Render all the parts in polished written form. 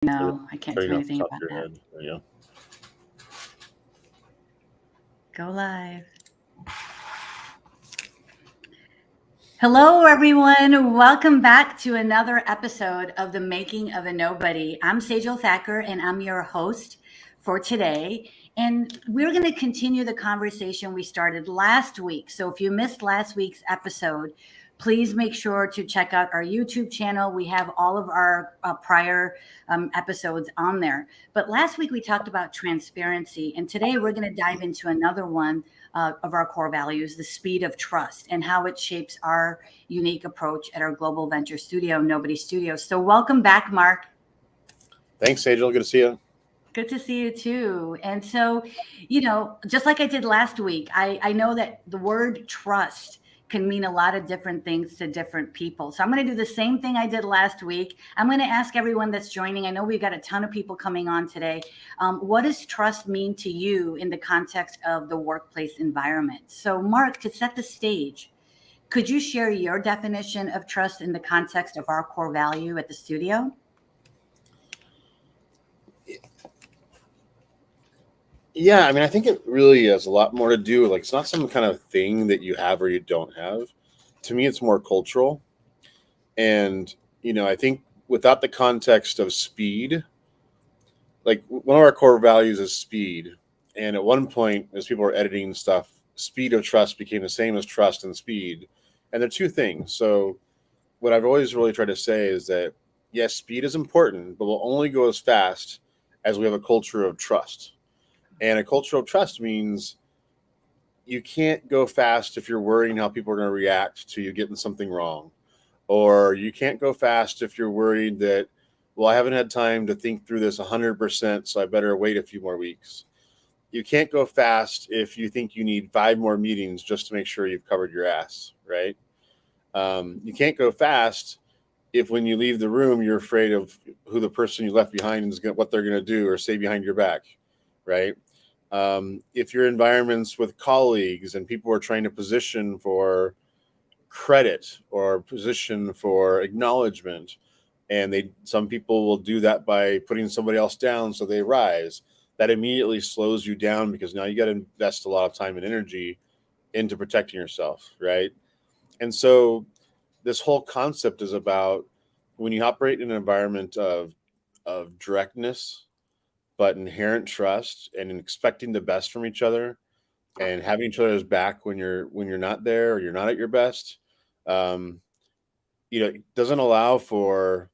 No, I can't do Turning off the anything top of about your that. head. There you go. Go live. Hello, everyone. Welcome back to another episode of The Making of a Nobody. I'm Sejal Thakkar, and I'm your host for today. And we're going to continue the conversation we started last week. So if you missed last week's episode, please make sure to check out our YouTube channel. We have all of our prior episodes on there. But last week we talked about transparency, and today we're going to dive into another one of our core values, the speed of trust, and how it shapes our unique approach at our global venture studio, Nobody Studios. So welcome back, Mark. Thanks, Sejal. Good to see you. Good to see you too. And so, just like I did last week, I know that the word trust can mean a lot of different things to different people. So I'm going to do the same thing I did last week. I'm going to ask everyone that's joining. I know we've got a ton of people coming on today. What does trust mean to you in the context of the workplace environment? So, Mark, to set the stage, could you share your definition of trust in the context of our core value at the studio? Yeah, I mean, I think it really has a lot more to do with, like, it's not some kind of thing that you have or you don't have. To me, it's more cultural. And, I think without the context of speed, like one of our core values is speed. And at one point, as people were editing stuff, speed of trust became the same as trust and speed. And they're two things. So, what I've always really tried to say is that, yes, speed is important, but we'll only go as fast as we have a culture of trust. And a culture of trust means you can't go fast if you're worrying how people are going to react to you getting something wrong. Or you can't go fast if you're worried that, well, I haven't had time to think through this 100%, so I better wait a few more weeks. You can't go fast if you think you need 5 more meetings just to make sure you've covered your ass, right? You can't go fast if when you leave the room, you're afraid of who the person you left behind is what they're going to do or say behind your back, right? If your environments with colleagues and people are trying to position for credit or position for acknowledgement, and some people will do that by putting somebody else down so they rise, that immediately slows you down because now you got to invest a lot of time and energy into protecting yourself, right? And so this whole concept is about when you operate in an environment of directness but inherent trust and expecting the best from each other and having each other's back when you're not there or you're not at your best. um, it doesn't allow for,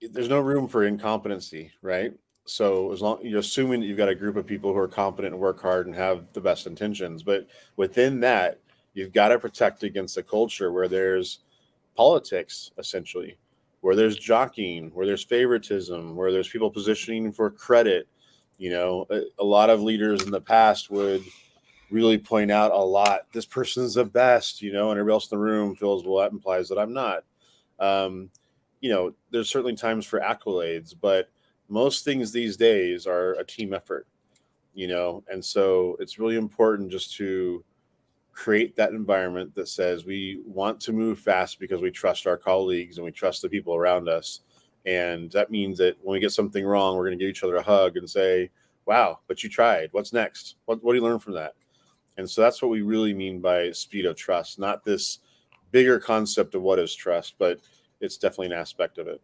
there's no room for incompetency, right? So as long you're assuming that you've got a group of people who are competent and work hard and have the best intentions, but within that, you've got to protect against a culture where there's politics, essentially, where there's jockeying, where there's favoritism, where there's people positioning for credit. A lot of leaders in the past would really point out a lot, this person's the best, and everybody else in the room feels, well, that implies that I'm not. Um, there's certainly times for accolades, but most things these days are a team effort, and so it's really important just to create that environment that says we want to move fast because we trust our colleagues and we trust the people around us. And that means that when we get something wrong, we're going to give each other a hug and say, wow, but you tried. What's next? What do you learn from that? And so that's what we really mean by speed of trust, not this bigger concept of what is trust, but it's definitely an aspect of it.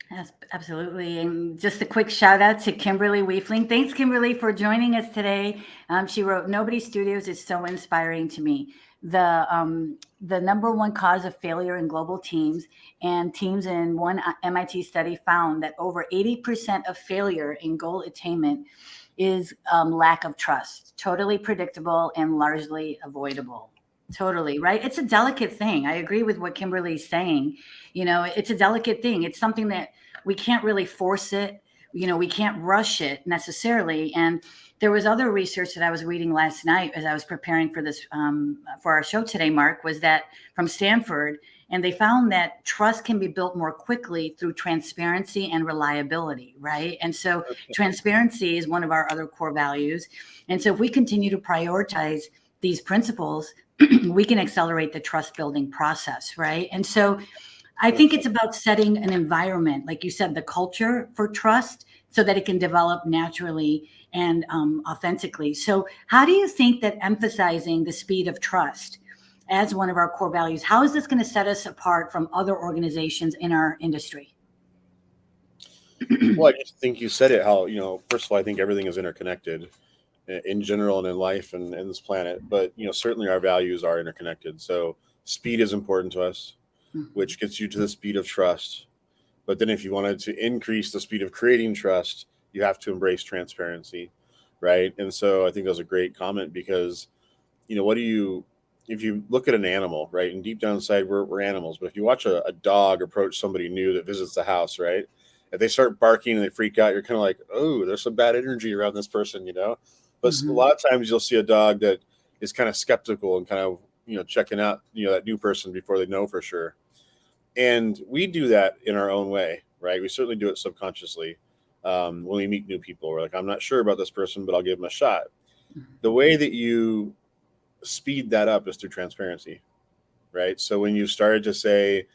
Yes, absolutely. And just a quick shout out to Kimberly Weefling. Thanks, Kimberly, for joining us today. She wrote, Nobody Studios is so inspiring to me. The number one cause of failure in global teams, and teams in one MIT study found that over 80% of failure in goal attainment is lack of trust, totally predictable and largely avoidable. Totally, right? It's a delicate thing. I agree with what Kimberly's saying. It's a delicate thing. It's something that we can't really force it. We can't rush it necessarily. And there was other research that I was reading last night as I was preparing for this, for our show today, Mark, was that from Stanford, and they found that trust can be built more quickly through transparency and reliability, right? And so transparency is one of our other core values. And so if we continue to prioritize these principles, we can accelerate the trust building process, right? And so I think it's about setting an environment, like you said, the culture for trust, so that it can develop naturally and authentically. So, how do you think that emphasizing the speed of trust as one of our core values, how is this going to set us apart from other organizations in our industry? Well, I just think you said it. How, first of all, I think everything is interconnected in general and in life and this planet. But certainly our values are interconnected. So speed is important to us, which gets you to the speed of trust. But then if you wanted to increase the speed of creating trust, you have to embrace transparency, right? And so I think that was a great comment because, what do you, if you look at an animal, right, and deep down inside we're animals, but if you watch a dog approach somebody new that visits the house, right, if they start barking and they freak out, you're kind of like, oh, there's some bad energy around this person. But a lot of times you'll see a dog that is kind of skeptical and kind of, checking out, that new person before they know for sure. And we do that in our own way, right? We certainly do it subconsciously. When we meet new people, we're like, I'm not sure about this person, but I'll give them a shot. The way that you speed that up is through transparency, right? So when you started to say,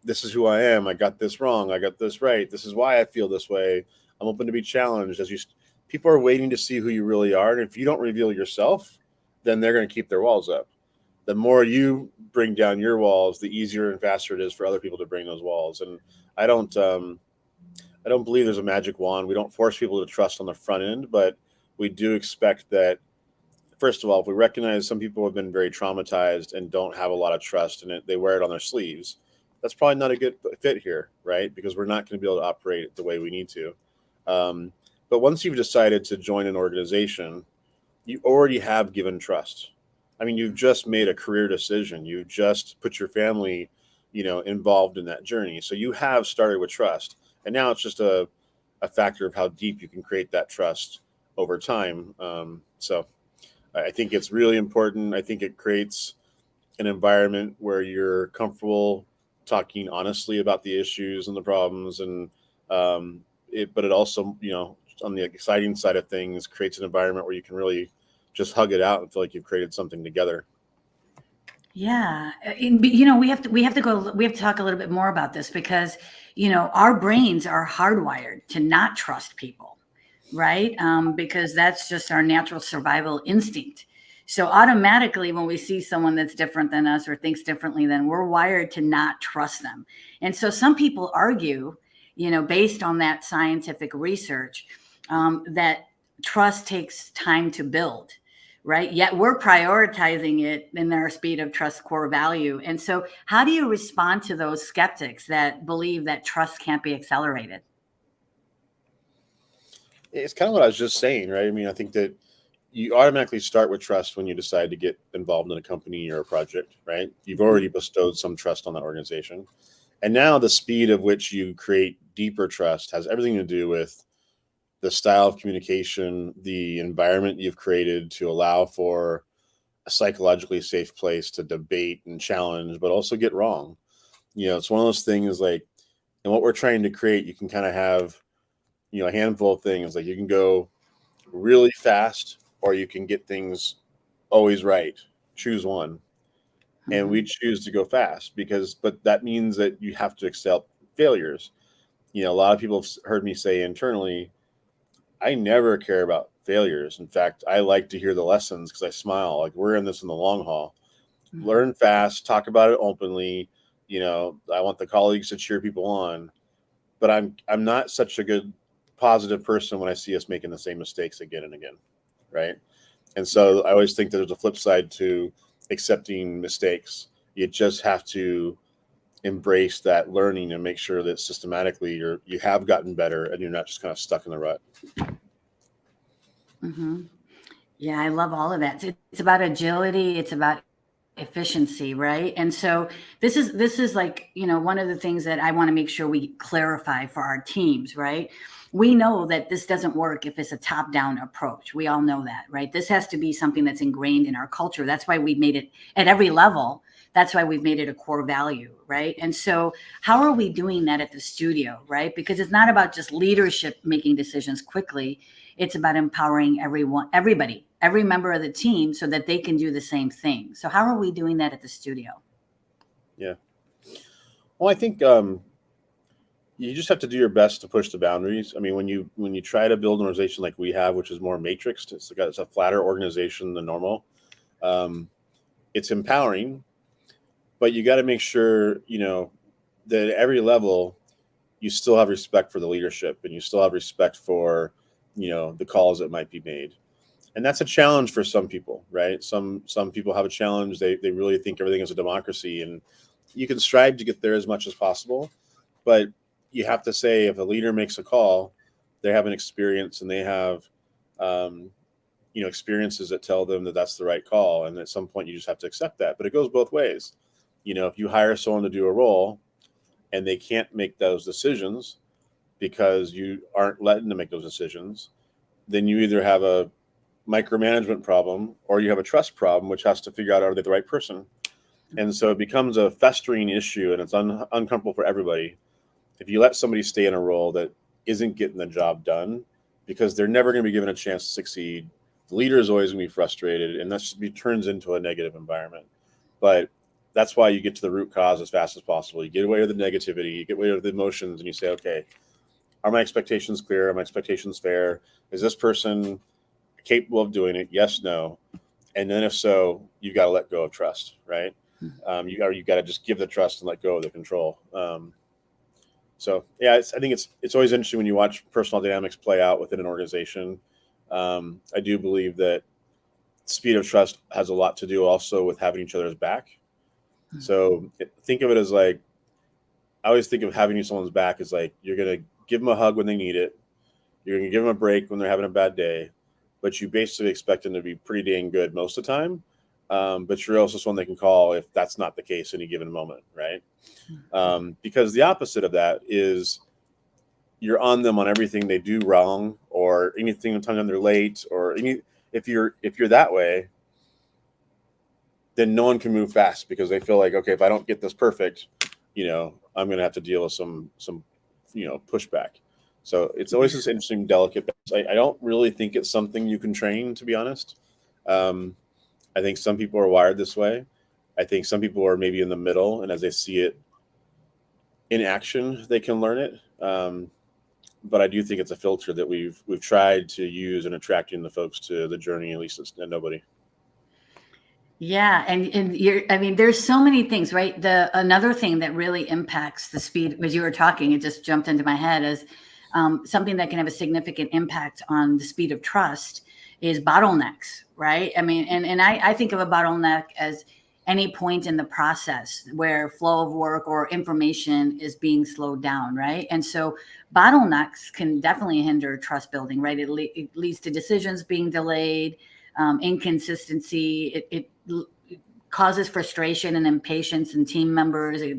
this is who I am, I got this wrong, I got this right, this is why I feel this way, I'm open to be challenged. People are waiting to see who you really are. And if you don't reveal yourself, then they're going to keep their walls up. The more you bring down your walls, the easier and faster it is for other people to bring those walls. And I don't believe there's a magic wand. We don't force people to trust on the front end, but we do expect that. First of all, if we recognize some people have been very traumatized and don't have a lot of trust in it, they wear it on their sleeves. That's probably not a good fit here, right? Because we're not going to be able to operate the way we need to. But once you've decided to join an organization, you already have given trust. I mean, you've just made a career decision. You just put your family, involved in that journey. So you have started with trust. And now it's just a factor of how deep you can create that trust over time. So I think it's really important. I think it creates an environment where you're comfortable talking honestly about the issues and the problems. And but it also, on the exciting side of things, creates an environment where you can really just hug it out and feel like you've created something together. Yeah, we have to talk a little bit more about this because, our brains are hardwired to not trust people, right? Because that's just our natural survival instinct. So automatically, when we see someone that's different than us or thinks differently, then we're wired to not trust them. And so some people argue, based on that scientific research, that trust takes time to build, right? Yet we're prioritizing it in our speed of trust core value. And so how do you respond to those skeptics that believe that trust can't be accelerated? It's kind of what I was just saying, right? I mean, I think that you automatically start with trust when you decide to get involved in a company or a project, right? You've already bestowed some trust on that organization. And now the speed of which you create deeper trust has everything to do with the style of communication, the environment you've created to allow for a psychologically safe place to debate and challenge, but also get wrong. It's one of those things like, and what we're trying to create, you can kind of have, a handful of things. Like you can go really fast or you can get things always right. Choose one. And we choose to go fast but that means that you have to accept failures. A lot of people have heard me say internally, I never care about failures. In fact, I like to hear the lessons because I smile. Like we're in this in the long haul. Learn fast, talk about it openly. I want the colleagues to cheer people on, but I'm not such a good positive person when I see us making the same mistakes again and again, right? And so I always think that there's a flip side to accepting mistakes. You just have to embrace that learning and make sure that systematically you have gotten better and you're not just kind of stuck in the rut. Mm-hmm. Yeah, I love all of that. It's about agility. It's about efficiency, right? And so this is like, one of the things that I want to make sure we clarify for our teams, right? We know that this doesn't work if it's a top-down approach. We all know that, right? This has to be something that's ingrained in our culture. That's why we've made it at every level. That's why we've made it a core value, right? And so how are we doing that at the studio, right? Because it's not about just leadership making decisions quickly. It's about empowering everybody, every member of the team so that they can do the same thing. So how are we doing that at the studio? Yeah. Well, I think you just have to do your best to push the boundaries. I mean, when you try to build an organization like we have, which is more matrixed, it's a flatter organization than normal. Um, it's empowering, but you got to make sure that at every level you still have respect for the leadership and you still have respect for the calls that might be made. And that's a challenge for some people, right? Some people have a challenge. They really think everything is a democracy, and you can strive to get there as much as possible, but you have to say, if a leader makes a call, they have an experience and they have um, experiences that tell them that that's the right call, and at some point you just have to accept that. But it goes both ways. If you hire someone to do a role and they can't make those decisions because you aren't letting them make those decisions, then you either have a micromanagement problem or you have a trust problem, which has to figure out, are they the right person? And so it becomes a festering issue, and it's uncomfortable for everybody if you let somebody stay in a role that isn't getting the job done, because they're never going to be given a chance to succeed. The leader is always going to be frustrated, and that turns into a negative environment. But that's why you get to the root cause as fast as possible. You get away with the negativity, you get away with the emotions, and you say, okay, are my expectations clear? Are my expectations fair? Is this person capable of doing it? Yes, no. And then if so, you've got to let go of trust, right? You got to just give the trust and let go of the control. So yeah, I think it's always interesting when you watch personal dynamics play out within an organization. I do believe that speed of trust has a lot to do also with having each other's back. So think of it as like, I always think of having someone's back as like, you're going to give them a hug when they need it. You're going to give them a break when they're having a bad day, but you basically expect them to be pretty dang good most of the time. But you're also someone they can call if that's not the case any given moment, right? Because the opposite of that is you're on them on everything they do wrong, or anything time they're late, or if you're that way, then no one can move fast because they feel like, okay, if I don't get this perfect, I'm going to have to deal with some pushback. So it's always this interesting, delicate balance. I don't really think it's something you can train, to be honest. I think some people are wired this way. I think some people are maybe in the middle, and as they see it in action, they can learn it. But I do think it's a filter that we've tried to use in attracting the folks to the journey. At least it's nobody. Yeah, and I mean, there's so many things, right? Another thing that really impacts the speed, as you were talking, it just jumped into my head, is something that can have a significant impact on the speed of trust is bottlenecks, right? I mean, and I think of a bottleneck as any point in the process where flow of work or information is being slowed down, right? And so bottlenecks can definitely hinder trust building, right? It leads to decisions being delayed, inconsistency. It causes frustration and impatience in team members. It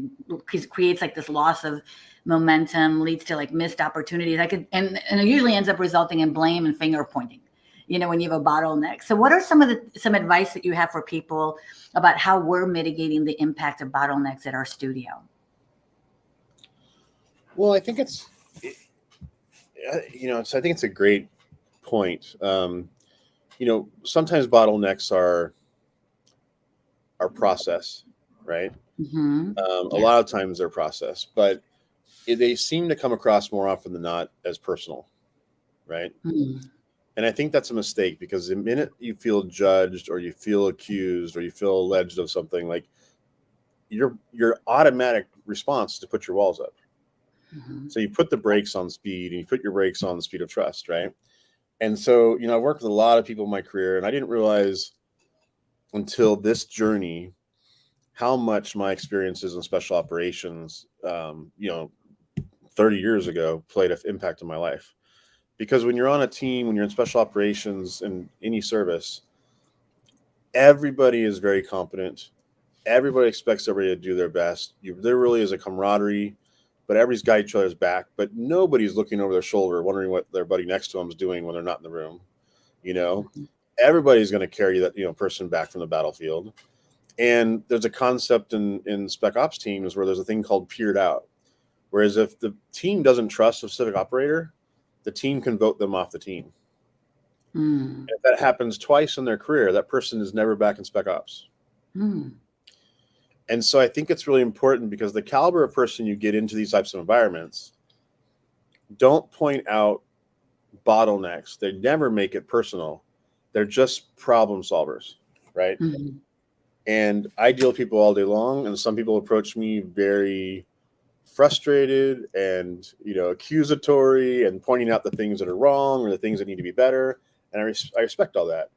creates like this loss of momentum, leads to like missed opportunities. And it usually ends up resulting in blame and finger pointing, when you have a bottleneck. So what are some advice that you have for people about how we're mitigating the impact of bottlenecks at our studio? Well, I think I think it's a great point. Sometimes bottlenecks are process, right? Mm-hmm. A lot of times they're process, but they seem to come across more often than not as personal, right? Mm-hmm. And I think that's a mistake, because the minute you feel judged or you feel accused or you feel alleged of something, like your automatic response is to put your walls up. Mm-hmm. So you put the brakes on speed and you put your brakes on the speed of trust, right? And so, I've worked with a lot of people in my career, and I didn't realize until this journey how much my experiences in special operations, 30 years ago, played an impact on my life. Because when you're on a team, when you're in special operations in any service, everybody is very competent. Everybody expects everybody to do their best. There really is a camaraderie, but everybody's got each other's back. But nobody's looking over their shoulder, wondering what their buddy next to them is doing when they're not in the room. Everybody's going to carry that person back from the battlefield. And there's a concept in spec ops teams where there's a thing called peered out. Whereas if the team doesn't trust a specific operator, the team can vote them off the team. Mm. If that happens twice in their career, that person is never back in spec ops. Mm. And so I think it's really important because the caliber of person you get into these types of environments don't point out bottlenecks. They never make it personal. They're just problem solvers, right? Mm-hmm. And I deal with people all day long, and some people approach me very frustrated and accusatory and pointing out the things that are wrong or the things that need to be better. And I respect all that.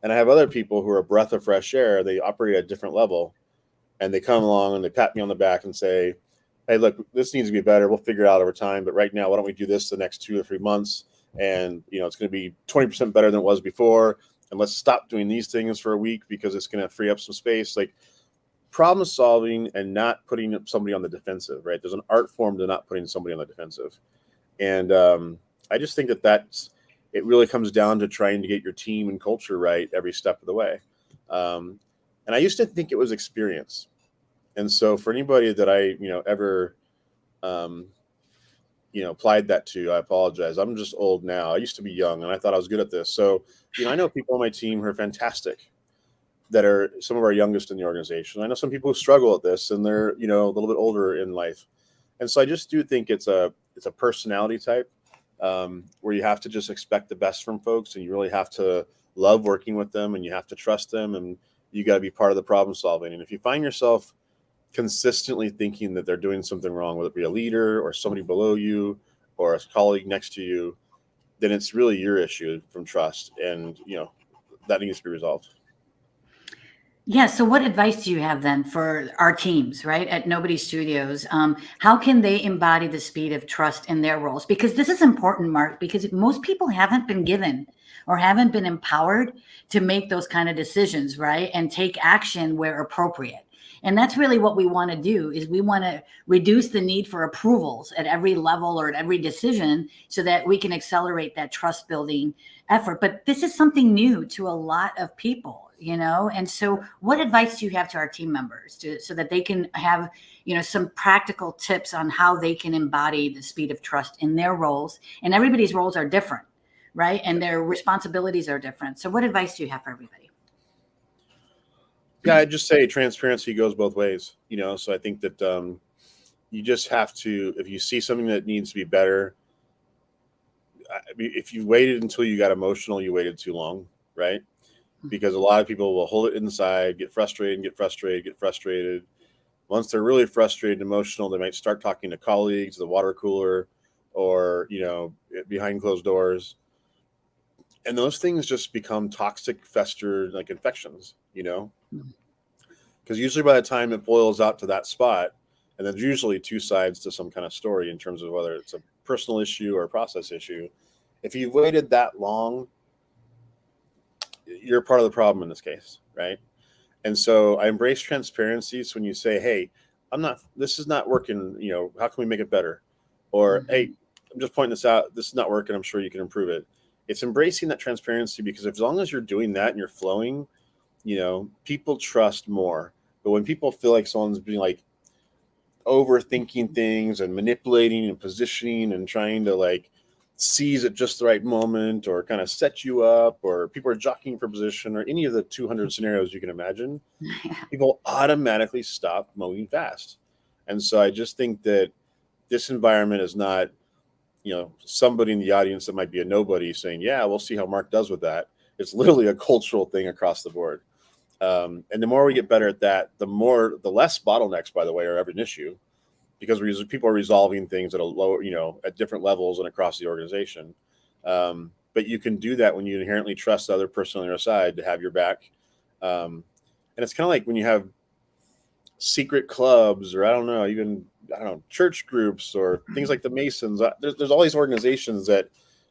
And I have other people who are a breath of fresh air. They operate at a different level, and they come along and they pat me on the back and say, "Hey, look, this needs to be better. We'll figure it out over time. But right now, why don't we do this the next 2 or 3 months? And it's going to be 20% better than it was before. And let's stop doing these things for a week because it's going to free up some space." Like, problem solving and not putting somebody on the defensive, right? There's an art form to not putting somebody on the defensive. And I just think it really comes down to trying to get your team and culture right every step of the way. And I used to think it was experience. And so for anybody that I, ever, applied that to, I apologize. I'm just old now. I used to be young and I thought I was good at this. So, I know people on my team who are fantastic, that are some of our youngest in the organization. I know some people who struggle at this and they're, a little bit older in life. And so I just do think it's a personality type where you have to just expect the best from folks, and you really have to love working with them, and you have to trust them, and you got to be part of the problem solving. And if you find yourself consistently thinking that they're doing something wrong, whether it be a leader or somebody below you or a colleague next to you, then it's really your issue from trust. And, that needs to be resolved. Yeah. So, what advice do you have then for our teams, right, at Nobody Studios? How can they embody the speed of trust in their roles? Because this is important, Mark, because most people haven't been given or haven't been empowered to make those kind of decisions, right, and take action where appropriate. And that's really what we want to do, is we want to reduce the need for approvals at every level or at every decision so that we can accelerate that trust building effort. But this is something new to a lot of people. And so what advice do you have to our team members so that they can have, some practical tips on how they can embody the speed of trust in their roles? And everybody's roles are different, right? And their responsibilities are different. So what advice do you have for everybody? Yeah, I'd just say transparency goes both ways, so I think that you just have to, if you see something that needs to be better, if you waited until you got emotional, you waited too long, right? Because a lot of people will hold it inside, get frustrated. Once they're really frustrated and emotional, they might start talking to colleagues, the water cooler, or, behind closed doors. And those things just become toxic, festered, like infections, because usually by the time it boils out to that spot, and there's usually two sides to some kind of story in terms of whether it's a personal issue or a process issue. If you've waited that long, you're part of the problem in this case, right? And so I embrace transparency. So when you say, "Hey, this is not working, how can we make it better?" Or, Mm-hmm. "Hey, I'm just pointing this out. This is not working. I'm sure you can improve it." It's embracing that transparency, because as long as you're doing that and you're flowing, people trust more. But when people feel like someone's being like overthinking things and manipulating and positioning and trying to like seize at just the right moment or kind of set you up, or people are jockeying for position, or any of the 200 scenarios you can imagine, people automatically stop moving fast. And so I just think that this environment is not, somebody in the audience that might be a nobody saying, "Yeah, we'll see how Mark does with that." It's literally a cultural thing across the board. And the more we get better at that, the less bottlenecks, by the way, are ever an issue, because people are resolving things at a lower, at different levels and across the organization. But you can do that when you inherently trust the other person on your side to have your back. And it's kind of like when you have secret clubs, or even church groups or things like the Masons. There's all these organizations that,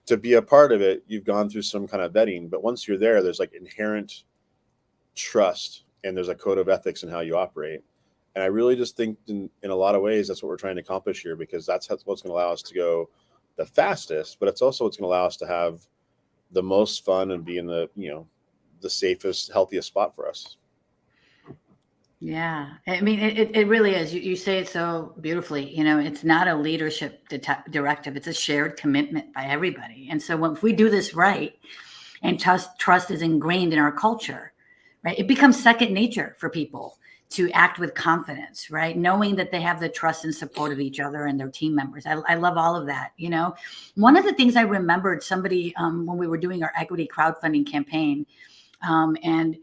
to be a part of it, you've gone through some kind of vetting. But once you're there, there's like inherent trust, and there's a code of ethics in how you operate. And I really just think in a lot of ways, that's what we're trying to accomplish here, because that's what's going to allow us to go the fastest, but it's also what's going to allow us to have the most fun and be in the safest, healthiest spot for us. Yeah. I mean, it really is. You say it so beautifully. It's not a leadership directive. It's a shared commitment by everybody. And so if we do this right, and trust is ingrained in our culture, right, it becomes second nature for people to act with confidence, right? Knowing that they have the trust and support of each other and their team members. I love all of that. You know, one of the things I remembered somebody when we were doing our equity crowdfunding campaign, and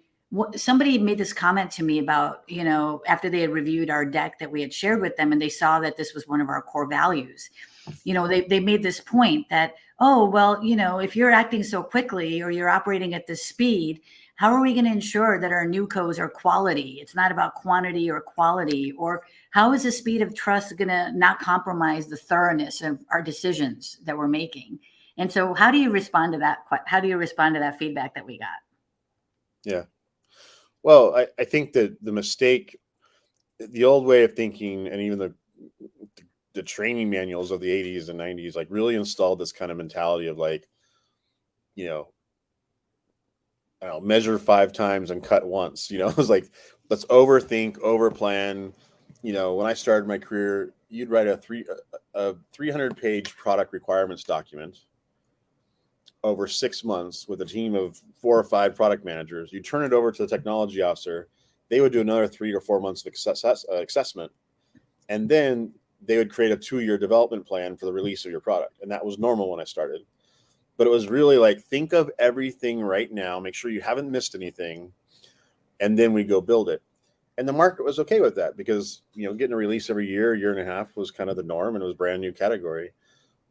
somebody made this comment to me about, you know, after they had reviewed our deck that we had shared with them and they saw that this was one of our core values. You know, they made this point that, oh, well, you know, if you're acting so quickly or you're operating at this speed, how are we going to ensure that our new codes are quality? It's not about quantity or quality. Or how is the speed of trust going to not compromise the thoroughness of our decisions that we're making? And so how do you respond to that? How do you respond to that feedback that we got? Yeah. Well, I think that the mistake, the old way of thinking, and even the training manuals of the 80s and 90s, like really installed this kind of mentality of like, you know, I don't know, measure 5 times and cut once. You know, it was like, let's overthink, overplan. You know, when I started my career, you'd write a 300-page product requirements document over 6 months with a team of 4 or 5 product managers. You turn it over to the technology officer. They would do another 3 or 4 months of assessment. And then they would create a 2-year development plan for the release of your product. And that was normal when I started. But it was really like, think of everything right now, make sure you haven't missed anything, and then we go build it. And the market was okay with that because, you know, getting a release every year and a half was kind of the norm, and it was a brand new category.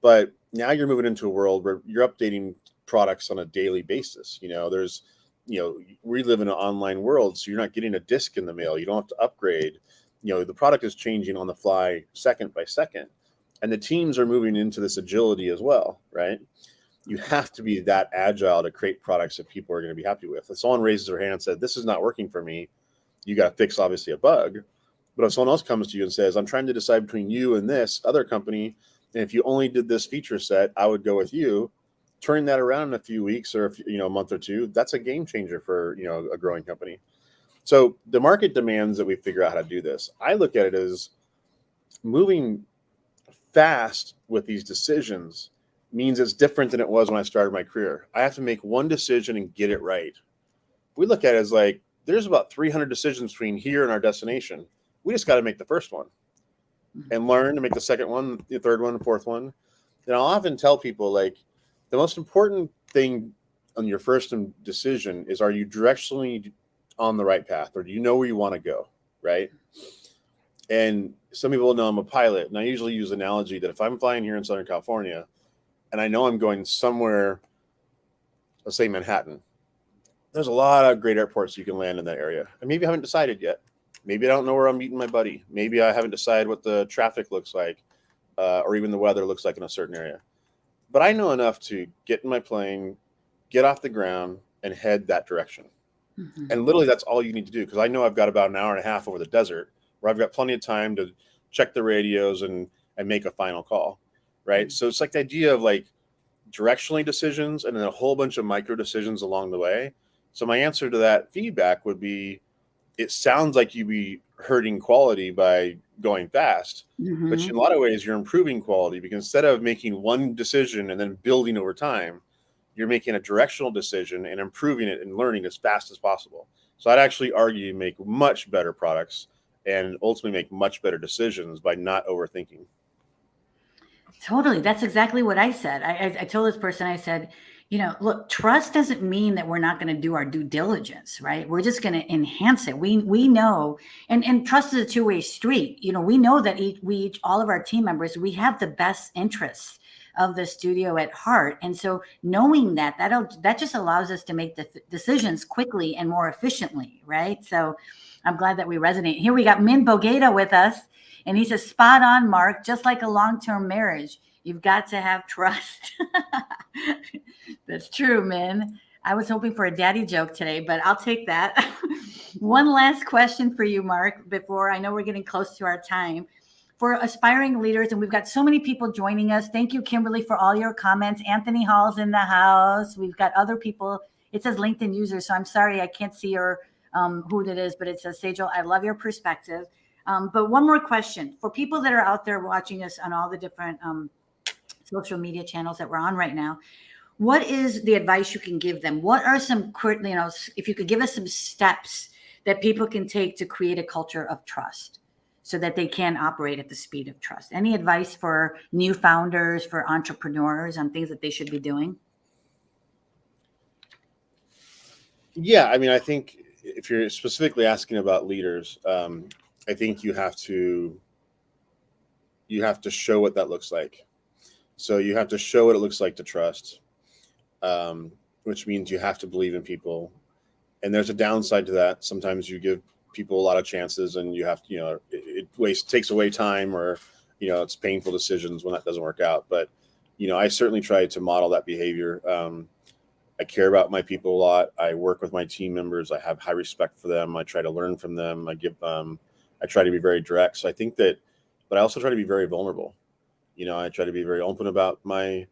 But now you're moving into a world where you're updating products on a daily basis. You know, there's, you know, we live in an online world, so you're not getting a disc in the mail. You don't have to upgrade. You know, the product is changing on the fly second by second. And the teams are moving into this agility as well, right? You have to be that agile to create products that people are going to be happy with. If someone raises their hand and said, this is not working for me, you got to fix obviously a bug. But if someone else comes to you and says, I'm trying to decide between you and this other company, and if you only did this feature set, I would go with you. Turning that around in a few weeks or a month or two, that's a game changer for, you know, a growing company. So the market demands that we figure out how to do this. I look at it as moving fast with these decisions means it's different than it was when I started my career. I have to make one decision and get it right. We look at it as like, there's about 300 decisions between here and our destination. We just got to make the first one and learn to make the second one, the third one, the fourth one. And I'll often tell people, like, the most important thing on your first decision is, are you directionally on the right path, or do you know where you want to go, right? And some people know I'm a pilot, and I usually use the analogy that if I'm flying here in Southern California and I know I'm going somewhere, let's say Manhattan, there's a lot of great airports you can land in that area. And maybe I haven't decided yet. Maybe I don't know where I'm meeting my buddy. Maybe I haven't decided what the traffic looks like, or even the weather looks like in a certain area. But I know enough to get in my plane, get off the ground, and head that direction. Mm-hmm. And literally that's all you need to do, because I know I've got about an hour and a half over the desert where I've got plenty of time to check the radios and make a final call, right? Mm-hmm. So it's like the idea of like directionally decisions and then a whole bunch of micro decisions along the way. So my answer to that feedback would be, it sounds like you'd be hurting quality by going fast, mm-hmm. but in a lot of ways you're improving quality, because instead of making one decision and then building over time, you're making a directional decision and improving it and learning as fast as possible. So I'd actually argue you make much better products and ultimately make much better decisions by not overthinking. Totally. That's exactly what I said. I told this person, I said, you know, look, trust doesn't mean that we're not going to do our due diligence, right? We're just going to enhance it. We know, and trust is a two-way street. You know, we know that all of our team members, we have the best interests of the studio at heart. And so knowing that just allows us to make the decisions quickly and more efficiently, right? So I'm glad that we resonate. Here we got Min Bogata with us, and he says, spot on, Mark, just like a long-term marriage, you've got to have trust. That's true, Min. I was hoping for a daddy joke today, but I'll take that. One last question for you, Mark, before I know we're getting close to our time. For aspiring leaders, and we've got so many people joining us. Thank you, Kimberly, for all your comments. Anthony Hall's in the house. We've got other people. It says LinkedIn user, so I'm sorry I can't see who it is, but it says, Sejal, I love your perspective. But one more question. For people that are out there watching us on all the different social media channels that we're on right now, what is the advice you can give them? What are some, if you could give us some steps that people can take to create a culture of trust so that they can operate at the speed of trust? Any advice for new founders, for entrepreneurs on things that they should be doing? Yeah, I mean, I think if you're specifically asking about leaders, I think you have to show what that looks like. So you have to show what it looks like to trust, which means you have to believe in people. And there's a downside to that. Sometimes you give people a lot of chances, and you have to, takes away time, or it's painful decisions when that doesn't work out. But I certainly try to model that behavior. I care about my people a lot. I work with my team members. I have high respect for them. I try to learn from them. I try to be very direct. So I think that, but I also try to be very vulnerable. I try to be very open about my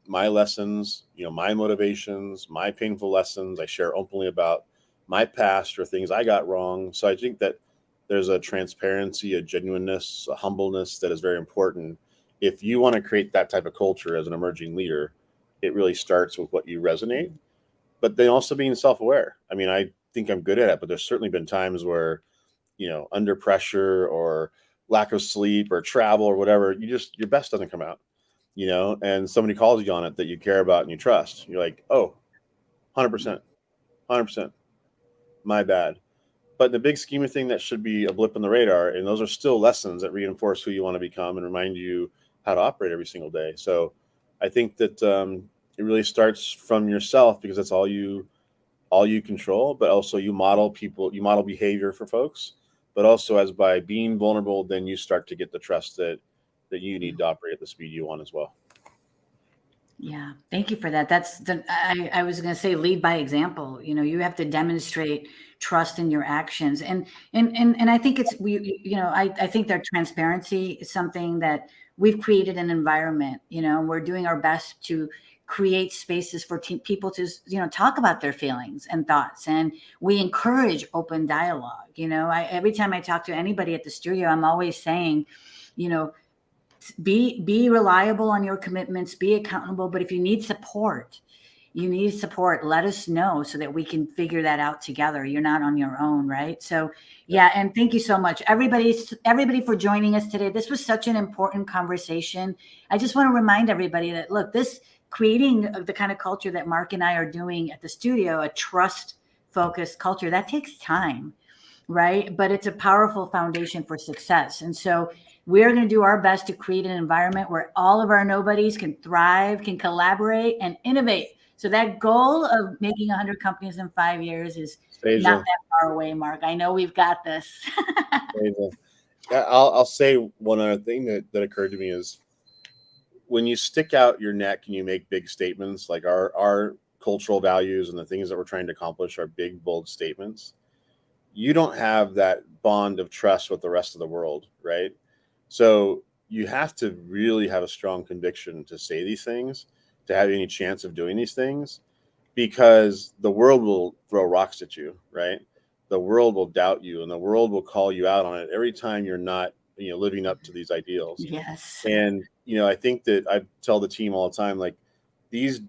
lessons, my motivations, my painful lessons. I share openly about my past or things I got wrong. So I think that there's a transparency, a genuineness, a humbleness that is very important. If you want to create that type of culture as an emerging leader, it really starts with what you resonate, but then also being self-aware. I mean, I think I'm good at it, but there's certainly been times where, under pressure or lack of sleep or travel or whatever, your best doesn't come out, and somebody calls you on it that you care about and you trust. You're like, oh, 100%, 100%, my bad. But in the big scheme of thing, that should be a blip on the radar. And those are still lessons that reinforce who you want to become and remind you how to operate every single day. So I think that it really starts from yourself, because that's all you control, but also you model behavior for folks, but also as by being vulnerable, then you start to get the trust that you need to operate at the speed you want as well. Yeah, thank you for that. I was going to say lead by example. You have to demonstrate trust in your actions, and I think I think that transparency is something that we've created an environment. We're doing our best to create spaces for people to talk about their feelings and thoughts, and we encourage open dialogue. Every time I talk to anybody at the studio, I'm always saying, be reliable on your commitments, be accountable. But if you need support, let us know so that we can figure that out together. You're not on your own, right? So yeah, and thank you so much, everybody for joining us today. This was such an important conversation. I just want to remind everybody that, look, this creating the kind of culture that Mark and I are doing at the studio, a trust focused culture, that takes time, right? But it's a powerful foundation for success. And so we're going to do our best to create an environment where all of our nobodies can thrive, can collaborate, and innovate. So that goal of making 100 companies in 5 years is Sejal. not that far away, Mark. I know we've got this. I'll say one other thing that occurred to me is, when you stick out your neck and you make big statements, like our cultural values and the things that we're trying to accomplish are big, bold statements, you don't have that bond of trust with the rest of the world, right? So you have to really have a strong conviction to say these things, to have any chance of doing these things, because the world will throw rocks at you, right? The world will doubt you, and the world will call you out on it every time you're not, living up to these ideals. Yes. And, I think that I tell the team all the time, like, these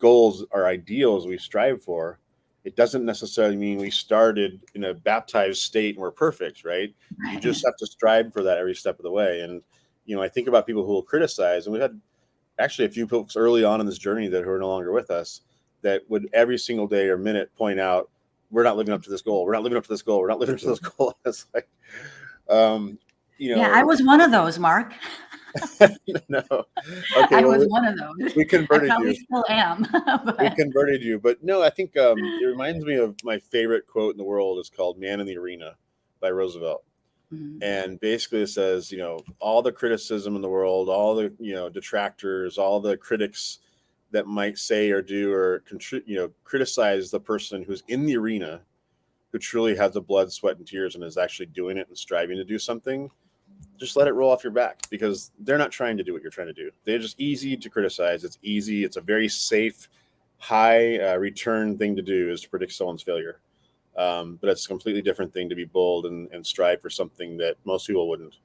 goals are ideals we strive for. It doesn't necessarily mean we started in a baptized state and we're perfect, right? You just have to strive for that every step of the way. And, I think about people who will criticize, and we've had actually a few folks early on in this journey that who are no longer with us, that would every single day or minute point out, we're not living up to this goal. We're not living up to this goal. We're not living up to this goal. It's like, yeah, I was one of those, Mark. No. Okay, I was one of those. We converted I probably you. still am. We converted you. But no, I think it reminds me of my favorite quote in the world. It's called "Man in the Arena" by Roosevelt. Mm-hmm. And basically it says, all the criticism in the world, all the, detractors, all the critics that might say or do or, criticize the person who's in the arena, who truly has the blood, sweat, and tears and is actually doing it and striving to do something. Just let it roll off your back, because they're not trying to do what you're trying to do. They're just easy to criticize. It's easy. It's a very safe, high return thing to do, is to predict someone's failure. But it's a completely different thing to be bold and strive for something that most people wouldn't.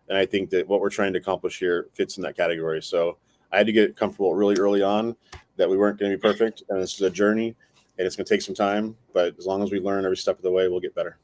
And I think that what we're trying to accomplish here fits in that category. So I had to get comfortable really early on that we weren't going to be perfect, and this is a journey. and it's going to take some time, but as long as we learn every step of the way, we'll get better.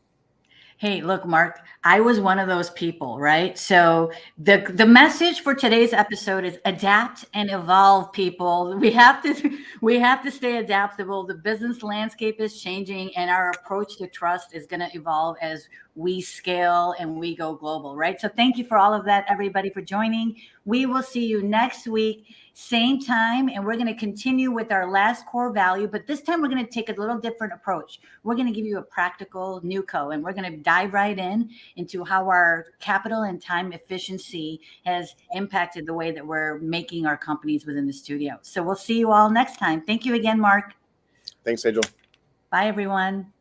Hey, look, Mark, I was one of those people, right? So the message for today's episode is adapt and evolve, people. We have to stay adaptable. The business landscape is changing, and our approach to trust is going to evolve as we scale and we go global, right? So thank you for all of that, everybody, for joining. We will see you next week, same time, and we're going to continue with our last core value, but this time we're going to take a little different approach. We're going to give you a practical NewCo, and we're going to dive right into how our capital and time efficiency has impacted the way that we're making our companies within the studio. So we'll see you all next time. Thank you again, Mark. Thanks, Sejal. Bye, everyone.